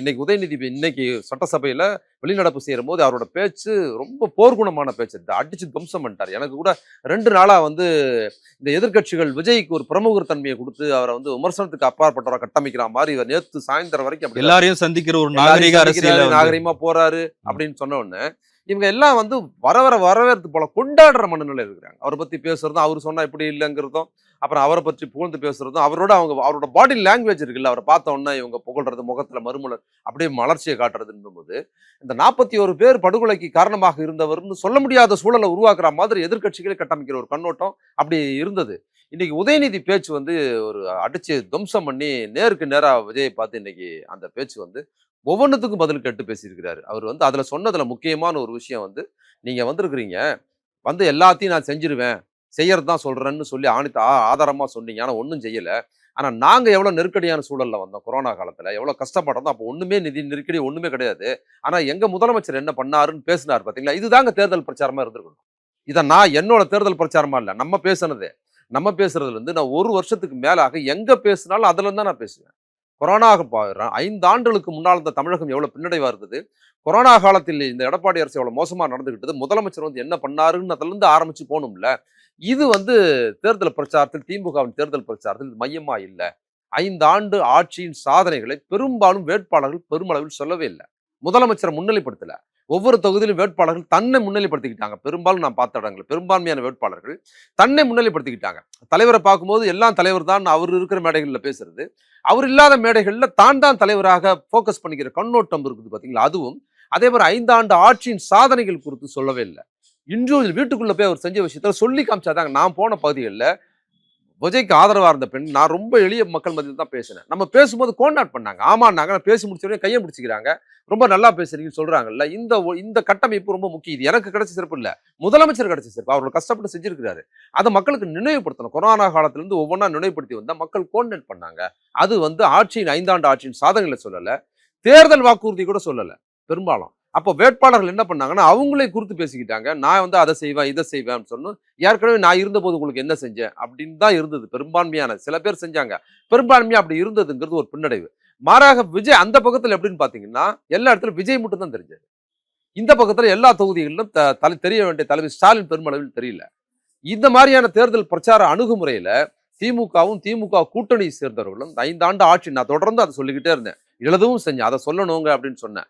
இன்னைக்கு உதயநிதி இன்னைக்கு சட்டசபையில வெளிநடப்பு செய்யும் போது அவரோட பேச்சு ரொம்ப போர்க்குணமான பேச்சு, அடிச்சு துவம்சம் பண்ணிட்டார். எனக்கு கூட 2 நாளா இந்த எதிர்க்கட்சிகள் விஜய்க்கு ஒரு பிரமுகர் தன்மையை கொடுத்து அவரை விமர்சனத்துக்கு அப்பாற்பட்டவரை கட்டமைக்கிற மாதிரி இவர் நேத்து சாயந்தரம் வரைக்கும் அப்படி எல்லாரையும் சந்திக்கிற ஒரு நாகரிக அரசியல் நாகரிகமா போறாரு அப்படின்னு சொன்ன உடனே இவங்க எல்லாம் வரவேற்று போல கொண்டாடுற மனநிலை இருக்கிறாங்க. அவரை பத்தி பேசுறதும், அவர் சொன்னா இப்படி இல்லைங்கிறதும், அப்புறம் அவரை பற்றி புகழ்ந்து பேசுறதும், அவரோட பாடி லாங்குவேஜ் இருக்குல்ல, அவரை பார்த்த உடனே இவங்க புகழ்றது, முகத்துல மறுமலர் அப்படியே மலர்ச்சியை காட்டுறதுன்னும் போது இந்த 41 பேர் படுகொலைக்கு காரணமாக இருந்தவர்னு சொல்ல முடியாத சூழலை உருவாக்குற மாதிரி எதிர்க்கட்சிகளை கட்டமைக்கிற ஒரு கண்ணோட்டம் அப்படி இருந்தது. இன்னைக்கு உதயநிதி பேச்சு ஒரு அடிச்சு துவம்சம் பண்ணி நேருக்கு நேரா விஜயை பார்த்து இன்னைக்கு அந்த பேச்சு ஒவ்வொன்றுத்துக்கும் பதில் கேட்டு பேசியிருக்கிறாரு. அவர் அதுல சொன்னதுல முக்கியமான ஒரு விஷயம் நீங்க வந்திருக்கிறீங்க, எல்லாத்தையும் நான் செஞ்சிருவேன், செய்யறது தான் சொல்றேன்னு சொல்லி ஆதாரமா சொன்னீங்க. ஆனா ஒன்றும் செய்யல. ஆனா நாங்க எவ்வளவு நெருக்கடியான சூழல்ல வந்தோம், கொரோனா காலத்துல எவ்வளவு கஷ்டப்பட்டோம். அப்போ ஒண்ணுமே நிதி நெருக்கடி ஒண்ணுமே கிடையாது. ஆனா எங்க முதலமைச்சர் என்ன பண்ணாருன்னு பேசினார் பாத்தீங்களா? இதுதாங்க தேர்தல் பிரச்சாரமா இருந்திருக்கணும். இதை நான் என்னோட தேர்தல் பிரச்சாரமா இல்ல, நம்ம பேசுனது. நம்ம பேசுறதுல நான் 1 வருஷத்துக்கு மேலாக எங்க பேசினாலும் அதுல தான் நான் பேசுவேன். கொரோனா 5 ஆண்டுகளுக்கு முன்னால் இந்த தமிழகம் எவ்வளவு பின்னடைவா இருந்தது, கொரோனா காலத்தில் இந்த எடப்பாடி அரசு எவ்வளவு மோசமா நடந்துகிட்டது, முதலமைச்சர் என்ன பண்ணாருன்னு அதுல இருந்து ஆரம்பிச்சு போகணும்ல. இது தேர்தல் பிரச்சாரத்தில், திமுகவின் தேர்தல் பிரச்சாரத்தில் மையமா இல்ல. 5 ஆண்டு ஆட்சியின் சாதனைகளை பெரும்பாலும் வேட்பாளர்கள் பெருமளவில் சொல்லவே இல்லை. முதலமைச்சரை முன்னிலைப்படுத்தல. ஒவ்வொரு தொகுதியிலும் வேட்பாளர்கள் தன்னை முன்னிலைப்படுத்திக்கிட்டாங்க. பெரும்பாலும் நான் பார்த்த இடங்கள் பெரும்பான்மையான வேட்பாளர்கள் தன்னை முன்னிலைப்படுத்திக்கிட்டாங்க. தலைவரை பார்க்கும்போது எல்லாம் தலைவர் தான் அவர் இருக்கிற மேடைகளில் பேசுறது, அவர் இல்லாத மேடைகளில் தான் தலைவராக போக்கஸ் பண்ணிக்கிற கண்ணோட்டம் இருக்குது பார்த்தீங்களா? அதுவும் அதே மாதிரி 5 ஆண்டு ஆட்சியின் சாதனைகள் குறித்து சொல்லவே இல்லை. இன்றும் வீட்டுக்குள்ள போய் அவர் செஞ்ச விஷயத்த சொல்லி காமிச்சாதாங்க. நான் போன பகுதிகளில் விஜய்க்கு ஆதரவா இருந்த பெண், நான் ரொம்ப எளிய மக்கள் மத்தியில் தான் பேசினேன். நம்ம பேசும்போது கோண்டாட் பண்ணாங்க, ஆமாண்ணாங்க, பேசி முடிச்சவரையும் கையை முடிச்சுக்கிறாங்க, ரொம்ப நல்லா பேசுறீங்கன்னு சொல்றாங்கல்ல. இந்த கட்டமைப்பு ரொம்ப முக்கியம். இது எனக்கு கிடைச்ச சிறப்பு இல்ல, முதலமைச்சர் கிடைச்ச சிறப்பு. அவர்கள் கஷ்டப்பட்டு செஞ்சிருக்கிறாரு. அதை மக்களுக்கு நினைவுபடுத்தணும். கொரோனா காலத்திலிருந்து ஒவ்வொன்றா நினைவுபடுத்தி வந்தா மக்கள் கோண்டாட் பண்ணாங்க. அது ஆட்சியின் 5 ஆண்டு ஆட்சியின் சாதனைகளை சொல்லல, தேர்தல் வாக்குறுதி கூட சொல்லல பெரும்பாலும். அப்போ வேட்பாளர்கள் என்ன பண்ணாங்கன்னா அவங்களே குறித்து பேசிக்கிட்டாங்க. நான் அதை செய்வேன், இதை செய்வேன் சொன்னோம். ஏற்கனவே நான் இருந்தபோது உங்களுக்கு என்ன செஞ்சேன் அப்படின்னு தான் இருந்தது பெரும்பான்மையான. சில பேர் செஞ்சாங்க, பெரும்பான்மையா அப்படி இருந்ததுங்கிறது ஒரு பின்னடைவு. மாறாக விஜய் அந்த பக்கத்துல எப்படின்னு பாத்தீங்கன்னா, எல்லா இடத்துலயும் விஜய் மட்டும் தான் தெரிஞ்சது. இந்த பக்கத்துல எல்லா தொகுதிகளிலும் தெரிய வேண்டிய தலைவர் ஸ்டாலின் பெருமளவில் தெரியல. இந்த மாதிரியான தேர்தல் பிரச்சார அணுகுமுறையில திமுகவும் திமுக கூட்டணி சேர்ந்தவர்களும் 5 ஆண்டு ஆட்சி, நான் தொடர்ந்து அதை சொல்லிக்கிட்டே இருந்தேன், எழுதவும் செஞ்சேன், அதை சொல்லணுங்க அப்படின்னு சொன்னேன்.